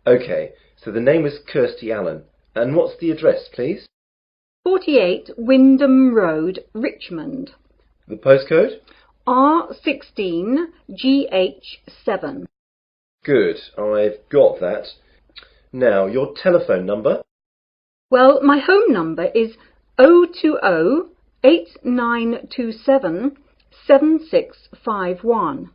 OK, so the name was Kirsty Allen. And what's the address, please? 48 Wyndham Road, Richmond. The postcode? R16GH7. Good, I've got that. Now, your telephone number? Well, my home number is 020-8927-7651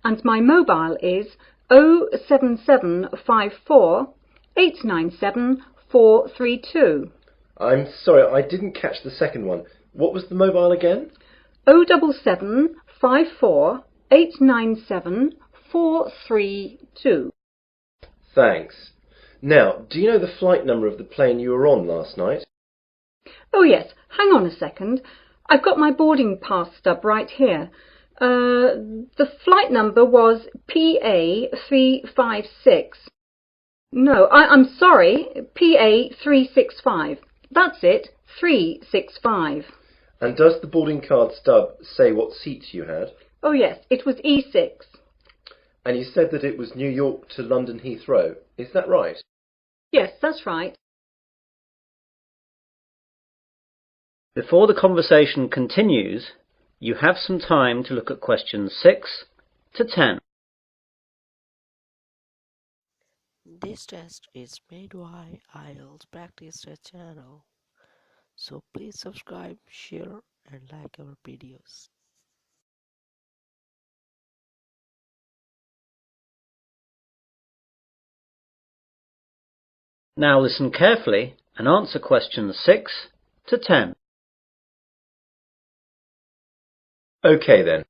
and my mobile is 07754-897-432. I'm sorry, I didn't catch the second one. What was the mobile again? 07754-897-432. Thanks. Now, do you know the flight number of the plane you were on last night? Oh yes, hang on a second. I've got my boarding pass stub right here. The flight number was PA356. No, I'm sorry, PA365. That's it, 365. And does the boarding card stub say what seat you had? Oh yes, it was E6. And you said that it was New York to London Heathrow. Is that right? Yes, that's right. Before the conversation continues, you have some time to look at questions 6 to 10. This test is made by Ielts Practice Test channel. So please subscribe, share and like our videos. Now listen carefully and answer questions 6 to 10. OK then.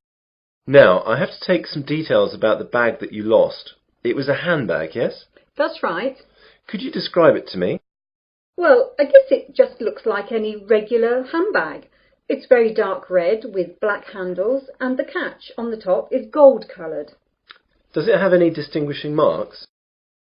Now, I have to take some details about the bag that you lost. It was a handbag, yes? That's right. Could you describe it to me? Well, I guess it just looks like any regular handbag. It's very dark red with black handles and the catch on the top is gold coloured. Does it have any distinguishing marks?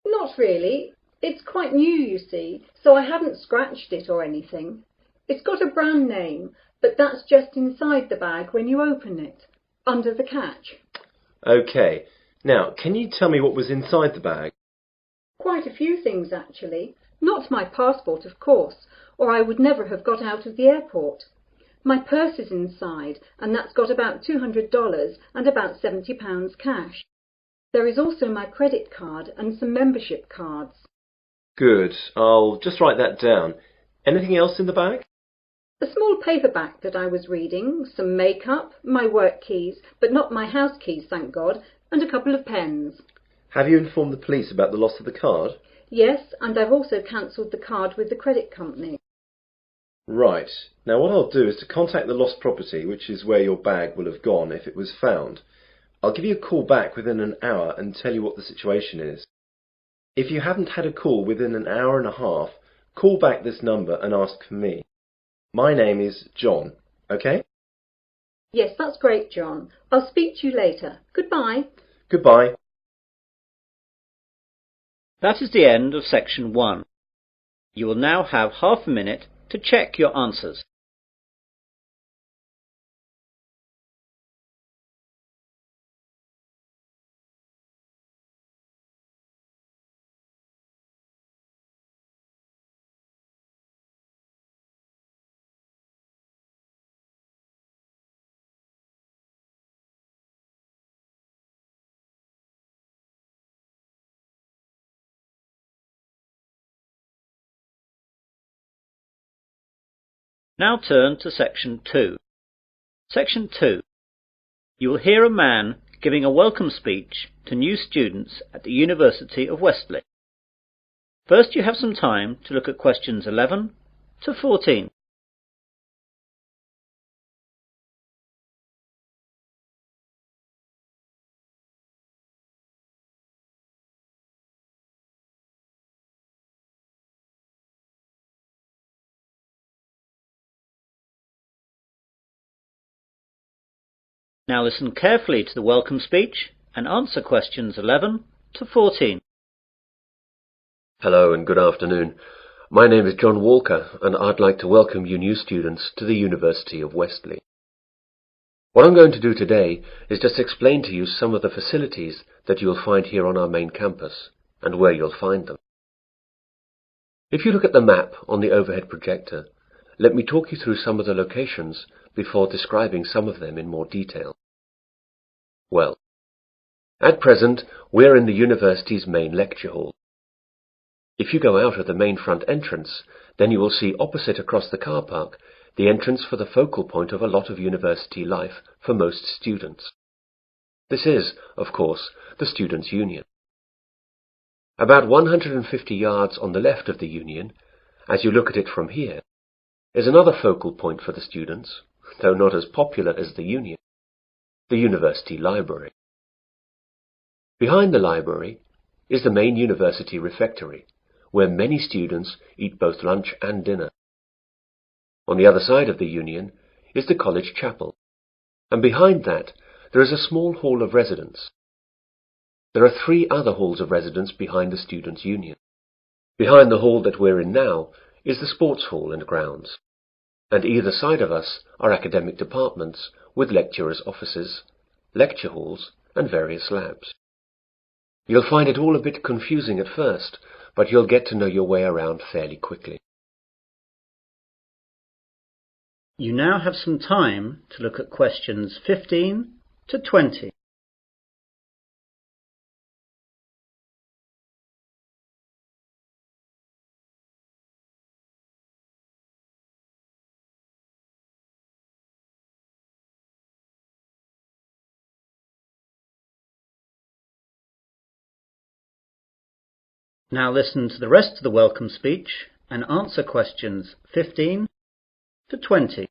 Not really. It's quite new, you see, so I haven't scratched it or anything. It's got a brand name, but that's just inside the bag when you open it, under the catch. OK. Now, can you tell me what was inside the bag? Quite a few things, actually. Not my passport, of course, or I would never have got out of the airport. My purse is inside, and that's got about $200 and about £70 cash. There is also my credit card and some membership cards. Good. I'll just write that down. Anything else in the bag? A small paperback that I was reading, some makeup, my work keys, but not my house keys, thank God, and a couple of pens. Have you informed the police about the loss of the card? Yes, and I've also cancelled the card with the credit company. Right. Now what I'll do is to contact the lost property, which is where your bag will have gone if it was found. I'll give you a call back within an hour and tell you what the situation is. If you haven't had a call within an hour and a half, call back this number and ask for me. My name is John, OK? Yes, that's great, John. I'll speak to you later. Goodbye. Goodbye. That is the end of section 1. You will now have half a minute to check your answers. Now turn to section 2. Section 2. You will hear a man giving a welcome speech to new students at the University of Wesley. First you have some time to look at questions 11 to 14. Now listen carefully to the welcome speech and answer questions 11 to 14. Hello and good afternoon. My name is John Walker and I'd like to welcome you new students to the University of Wesley. What I'm going to do today is just explain to you some of the facilities that you'll find here on our main campus and where you'll find them. If you look at the map on the overhead projector, let me talk you through some of the locations before describing some of them in more detail. Well, at present, we're in the university's main lecture hall. If you go out of the main front entrance, then you will see opposite across the car park the entrance for the focal point of a lot of university life for most students. This is, of course, the Students' Union. About 150 yards on the left of the Union, as you look at it from here, is another focal point for the students, though not as popular as the Union, the University Library. Behind the library is the main university refectory, where many students eat both lunch and dinner. On the other side of the Union is the college chapel, and behind that there is a small hall of residence. There are 3 other halls of residence behind the Students' Union. Behind the hall that we're in now is the sports hall and grounds, and either side of us are academic departments with lecturers' offices, lecture halls, and various labs. You'll find it all a bit confusing at first, but you'll get to know your way around fairly quickly. You now have some time to look at questions 15 to 20. Now listen to the rest of the welcome speech and answer questions 15 to 20.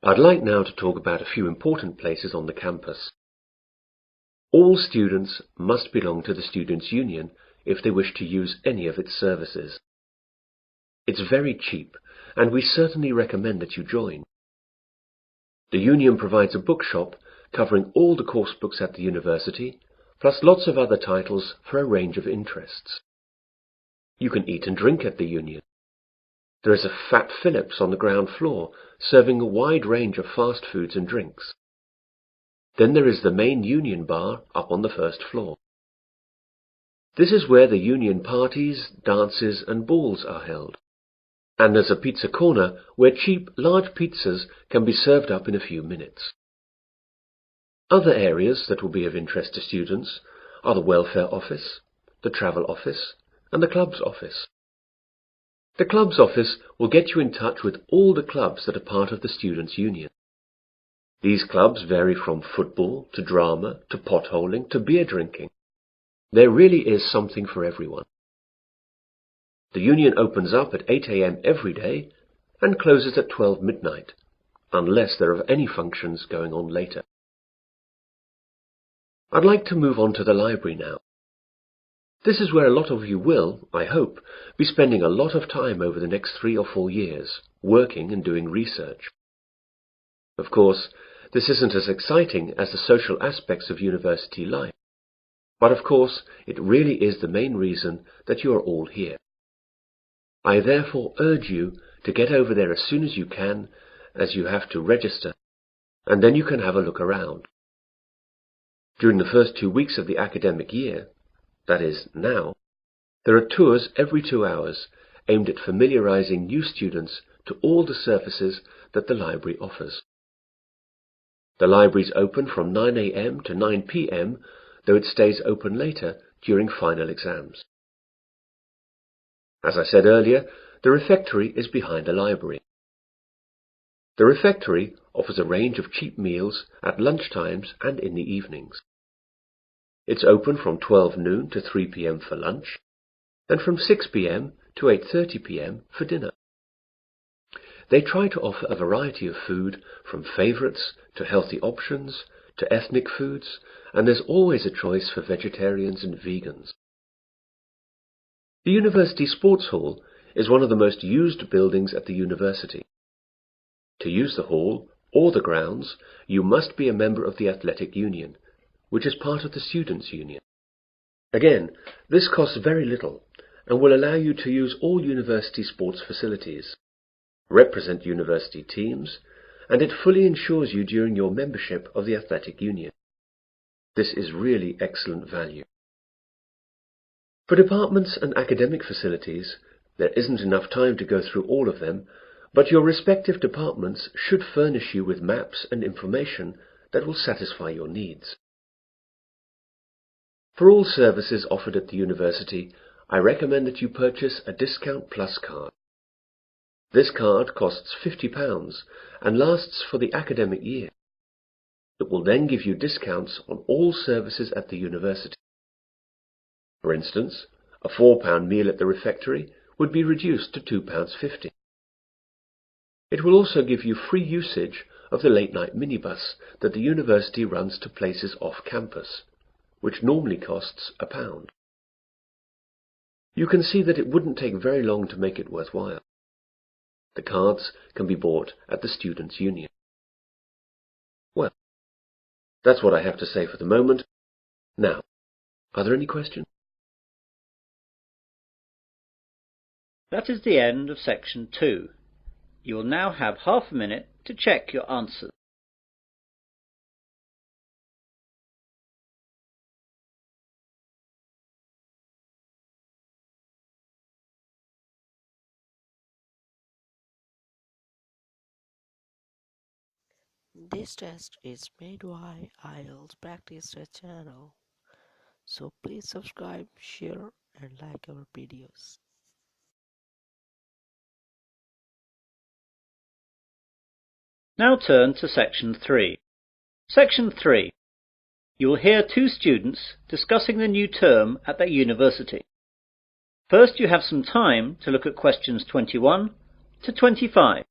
I'd like now to talk about a few important places on the campus. All students must belong to the Students' Union if they wish to use any of its services. It's very cheap, and we certainly recommend that you join. The Union provides a bookshop covering all the course books at the university, plus lots of other titles for a range of interests. You can eat and drink at the Union. There is a Fat Phillips on the ground floor, serving a wide range of fast foods and drinks. Then there is the main Union bar up on the first floor. This is where the Union parties, dances and balls are held. And there's a pizza corner where cheap, large pizzas can be served up in a few minutes. Other areas that will be of interest to students are the welfare office, the travel office, and the club's office. The club's office will get you in touch with all the clubs that are part of the Students' Union. These clubs vary from football to drama to potholing to beer drinking. There really is something for everyone. The Union opens up at 8 a.m. every day and closes at 12 midnight, unless there are any functions going on later. I'd like to move on to the library now. This is where a lot of you will, I hope, be spending a lot of time over the next 3 or 4 years, working and doing research. Of course, this isn't as exciting as the social aspects of university life, but of course, it really is the main reason that you are all here. I therefore urge you to get over there as soon as you can, as you have to register, and then you can have a look around. During the first 2 weeks of the academic year, that is, now, there are tours every 2 hours aimed at familiarizing new students to all the services that the library offers. The library is open from 9 a.m. to 9 p.m., though it stays open later during final exams. As I said earlier, the refectory is behind the library. The refectory offers a range of cheap meals at lunch times and in the evenings. It's open from 12 noon to 3 p.m. for lunch, and from 6 p.m. to 8:30 p.m. for dinner. They try to offer a variety of food, from favourites to healthy options to ethnic foods, and there's always a choice for vegetarians and vegans. The University Sports Hall is one of the most used buildings at the university. To use the hall or the grounds, you must be a member of the Athletic Union, which is part of the Students' Union. Again, this costs very little and will allow you to use all university sports facilities, represent university teams, and it fully insures you during your membership of the Athletic Union. This is really excellent value. For departments and academic facilities, there isn't enough time to go through all of them, but your respective departments should furnish you with maps and information that will satisfy your needs. For all services offered at the university, I recommend that you purchase a Discount Plus card. This card costs £50 and lasts for the academic year. It will then give you discounts on all services at the university. For instance, a £4 meal at the refectory would be reduced to £2.50. It will also give you free usage of the late-night minibus that the university runs to places off campus, which normally costs £1. You can see that it wouldn't take very long to make it worthwhile. The cards can be bought at the Students' Union. Well, that's what I have to say for the moment. Now, are there any questions? That is the end of section 2. You will now have half a minute to check your answers. This test is made by Ielts Practice Test channel. So please subscribe, share and like our videos. Now turn to section 3. Section 3. You will hear two students discussing the new term at their university. First, you have some time to look at questions 21 to 25.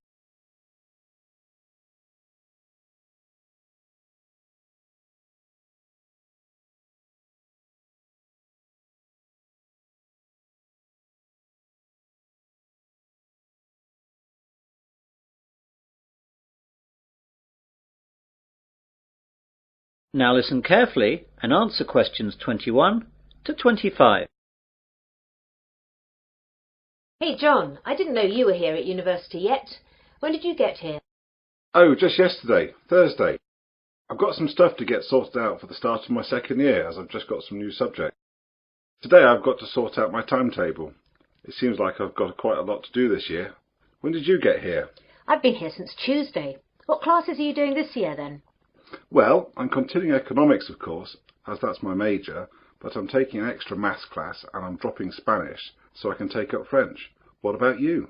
Now listen carefully and answer questions 21 to 25. Hey John, I didn't know you were here at university yet. When did you get here? Oh, just yesterday, Thursday. I've got some stuff to get sorted out for the start of my second year, as I've just got some new subjects. Today I've got to sort out my timetable. It seems like I've got quite a lot to do this year. When did you get here? I've been here since Tuesday. What classes are you doing this year then? Well, I'm continuing economics, of course, as that's my major, but I'm taking an extra maths class and I'm dropping Spanish so I can take up French. What about you?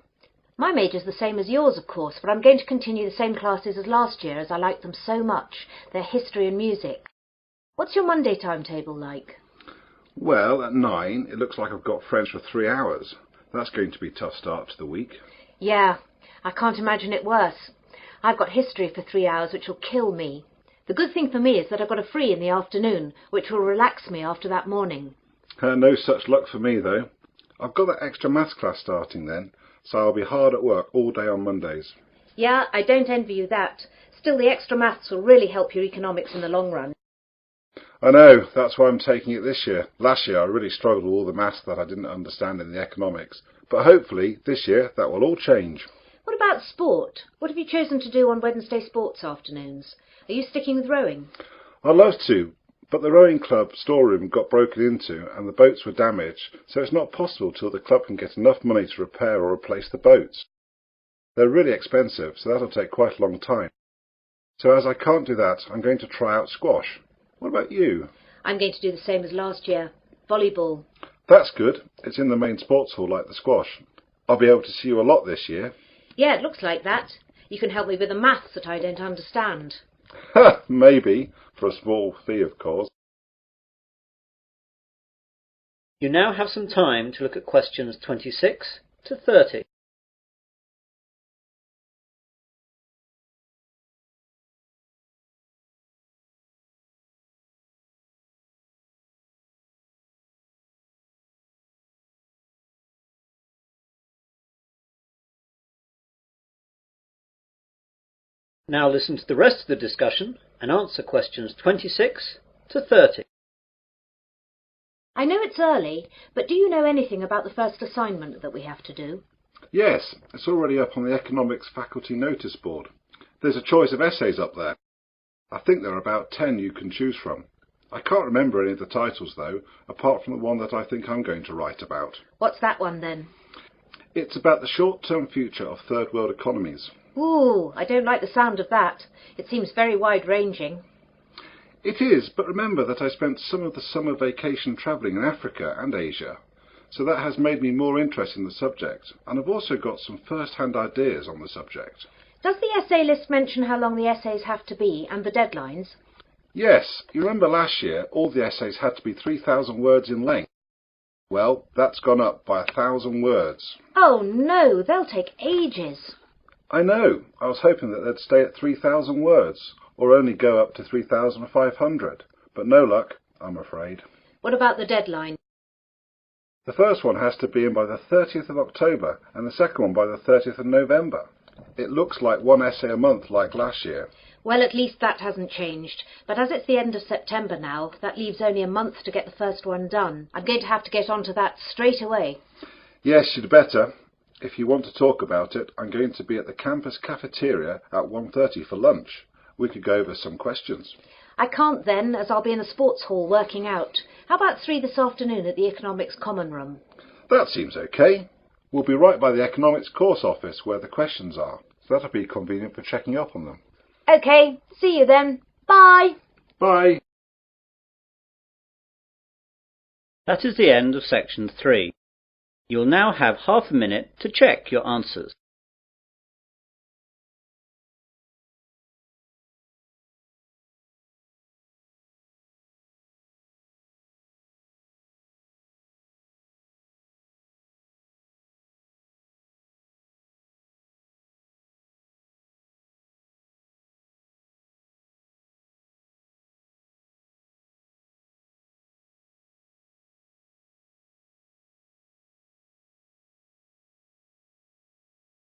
My major's the same as yours, of course, but I'm going to continue the same classes as last year as I like them so much. They're history and music. What's your Monday timetable like? Well, at 9, it looks like I've got French for 3 hours. That's going to be a tough start to the week. Yeah, I can't imagine it worse. I've got history for 3 hours, which will kill me. The good thing for me is that I've got a free in the afternoon, which will relax me after that morning. No such luck for me, though. I've got that extra maths class starting then, so I'll be hard at work all day on Mondays. Yeah, I don't envy you that. Still, the extra maths will really help your economics in the long run. I know, that's why I'm taking it this year. Last year I really struggled with all the maths that I didn't understand in the economics, but hopefully this year that will all change. What about sport? What have you chosen to do on Wednesday sports afternoons? Are you sticking with rowing? I'd love to, but the rowing club storeroom got broken into and the boats were damaged, so it's not possible till the club can get enough money to repair or replace the boats. They're really expensive, so that'll take quite a long time. So as I can't do that, I'm going to try out squash. What about you? I'm going to do the same as last year. Volleyball. That's good. It's in the main sports hall like the squash. I'll be able to see you a lot this year. Yeah, it looks like that. You can help me with the maths that I don't understand. Ha! Maybe. For a small fee, of course. You now have some time to look at questions 26 to 30. Now listen to the rest of the discussion and answer questions 26 to 30. I know it's early, but do you know anything about the first assignment that we have to do? Yes, it's already up on the economics faculty notice board. There's a choice of essays up there. I think there are about 10 you can choose from. I can't remember any of the titles though, apart from the one that I think I'm going to write about. What's that one then? It's about the short-term future of third world economies. Ooh, I don't like the sound of that. It seems very wide-ranging. It is, but remember that I spent some of the summer vacation travelling in Africa and Asia, so that has made me more interested in the subject, and I've also got some first-hand ideas on the subject. Does the essay list mention how long the essays have to be and the deadlines? Yes, you remember last year all the essays had to be 3,000 words in length. Well, that's gone up by 1,000 words. Oh no, they'll take ages. I know, I was hoping that they'd stay at 3,000 words, or only go up to 3,500, but no luck, I'm afraid. What about the deadline? The first one has to be in by the 30th of October, and the second one by the 30th of November. It looks like one essay a month like last year. Well, at least that hasn't changed. But as it's the end of September now, that leaves only a month to get the first one done. I'm going to have to get onto that straight away. Yes, you'd better. If you want to talk about it, I'm going to be at the campus cafeteria at 1:30 for lunch. We could go over some questions. I can't then, as I'll be in the sports hall working out. How about 3 this afternoon at the Economics Common Room? That seems okay. We'll be right by the Economics course office where the questions are, so that'll be convenient for checking up on them. OK, see you then. Bye. Bye. That is the end of section 3. You will now have half a minute to check your answers.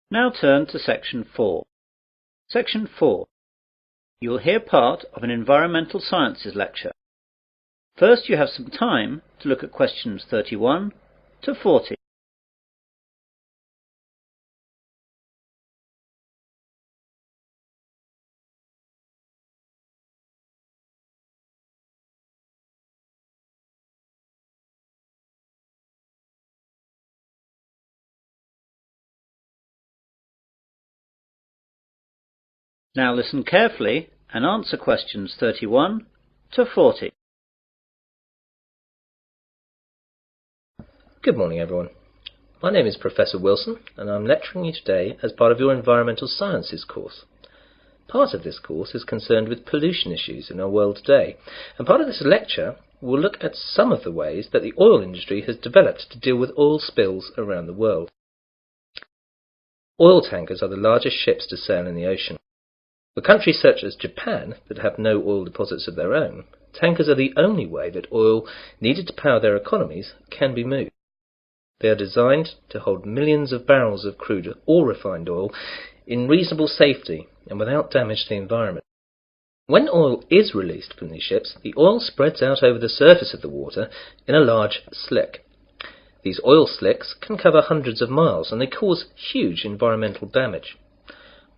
Now turn to section 4. Section 4. You will hear part of an environmental sciences lecture. First you have some time to look at questions 31 to 40. Now listen carefully and answer questions 31 to 40. Good morning, everyone. My name is Professor Wilson, and I'm lecturing you today as part of your Environmental Sciences course. Part of this course is concerned with pollution issues in our world today, and part of this lecture will look at some of the ways that the oil industry has developed to deal with oil spills around the world. Oil tankers are the largest ships to sail in the ocean. For countries such as Japan that have no oil deposits of their own, tankers are the only way that oil needed to power their economies can be moved. They are designed to hold millions of barrels of crude or refined oil in reasonable safety and without damage to the environment. When oil is released from these ships, the oil spreads out over the surface of the water in a large slick. These oil slicks can cover hundreds of miles and they cause huge environmental damage.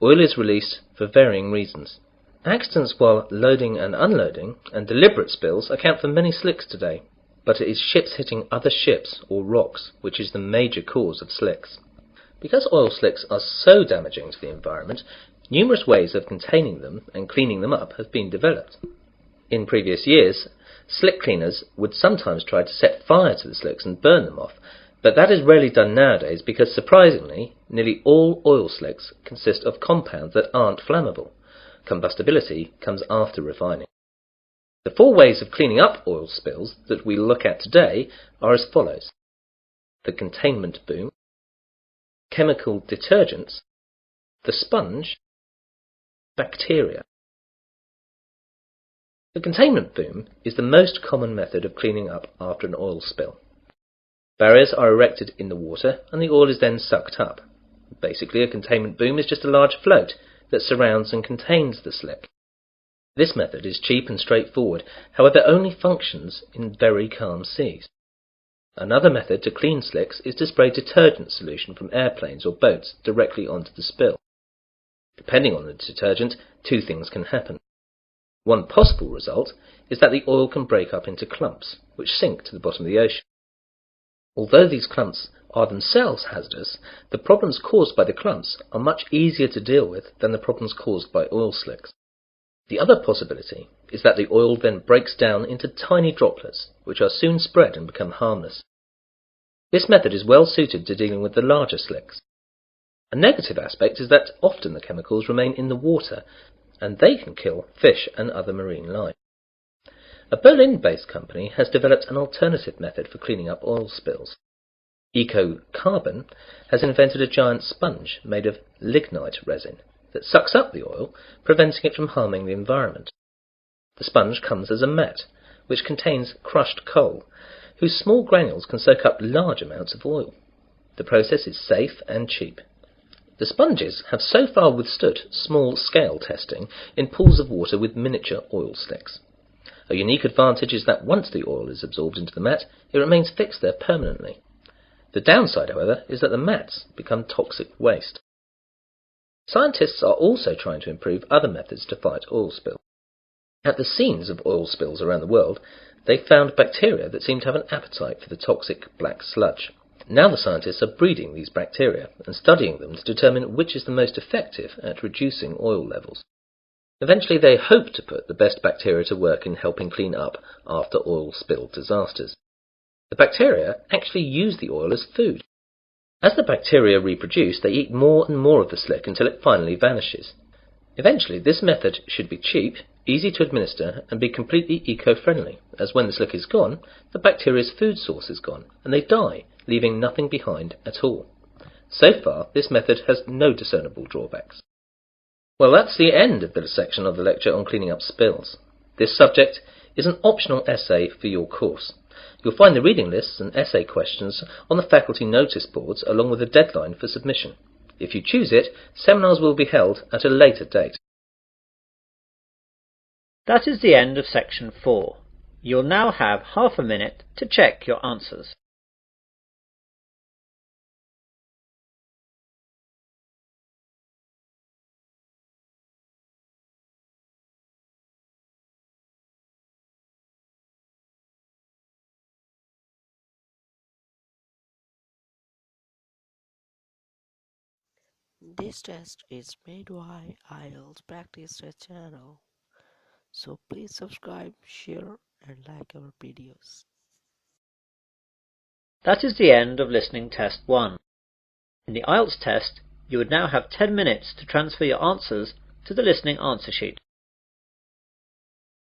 Oil is released for varying reasons. Accidents while loading and unloading and deliberate spills account for many slicks today, but it is ships hitting other ships or rocks which is the major cause of slicks. Because oil slicks are so damaging to the environment, numerous ways of containing them and cleaning them up have been developed. In previous years, slick cleaners would sometimes try to set fire to the slicks and burn them off, but that is rarely done nowadays because, surprisingly, nearly all oil slicks consist of compounds that aren't flammable. Combustibility comes after refining. The 4 ways of cleaning up oil spills that we look at today are as follows: the containment boom, chemical detergents, the sponge, bacteria. The containment boom is the most common method of cleaning up after an oil spill. Barriers are erected in the water and the oil is then sucked up. Basically, a containment boom is just a large float that surrounds and contains the slick. This method is cheap and straightforward, however only functions in very calm seas. Another method to clean slicks is to spray detergent solution from airplanes or boats directly onto the spill. Depending on the detergent, 2 things can happen. One possible result is that the oil can break up into clumps, which sink to the bottom of the ocean. Although these clumps are themselves hazardous, the problems caused by the clumps are much easier to deal with than the problems caused by oil slicks. The other possibility is that the oil then breaks down into tiny droplets, which are soon spread and become harmless. This method is well suited to dealing with the larger slicks. A negative aspect is that often the chemicals remain in the water, and they can kill fish and other marine life. A Berlin-based company has developed an alternative method for cleaning up oil spills. EcoCarbon has invented a giant sponge made of lignite resin that sucks up the oil, preventing it from harming the environment. The sponge comes as a mat, which contains crushed coal, whose small granules can soak up large amounts of oil. The process is safe and cheap. The sponges have so far withstood small-scale testing in pools of water with miniature oil slicks. A unique advantage is that once the oil is absorbed into the mat, it remains fixed there permanently. The downside, however, is that the mats become toxic waste. Scientists are also trying to improve other methods to fight oil spills. At the scenes of oil spills around the world, they found bacteria that seem to have an appetite for the toxic black sludge. Now the scientists are breeding these bacteria and studying them to determine which is the most effective at reducing oil levels. Eventually they hope to put the best bacteria to work in helping clean up after oil spill disasters. The bacteria actually use the oil as food. As the bacteria reproduce, they eat more and more of the slick until it finally vanishes. Eventually this method should be cheap, easy to administer, and be completely eco-friendly, as when the slick is gone, the bacteria's food source is gone, and they die, leaving nothing behind at all. So far, this method has no discernible drawbacks. Well, that's the end of this section of the lecture on cleaning up spills. This subject is an optional essay for your course. You'll find the reading lists and essay questions on the faculty notice boards along with a deadline for submission. If you choose it, seminars will be held at a later date. That is the end of section 4. You'll now have half a minute to check your answers. This test is made by Ielts Practice channel. So please subscribe, share and like our videos. That is the end of listening test 1. In the Ielts test, you would now have 10 minutes to transfer your answers to the listening answer sheet.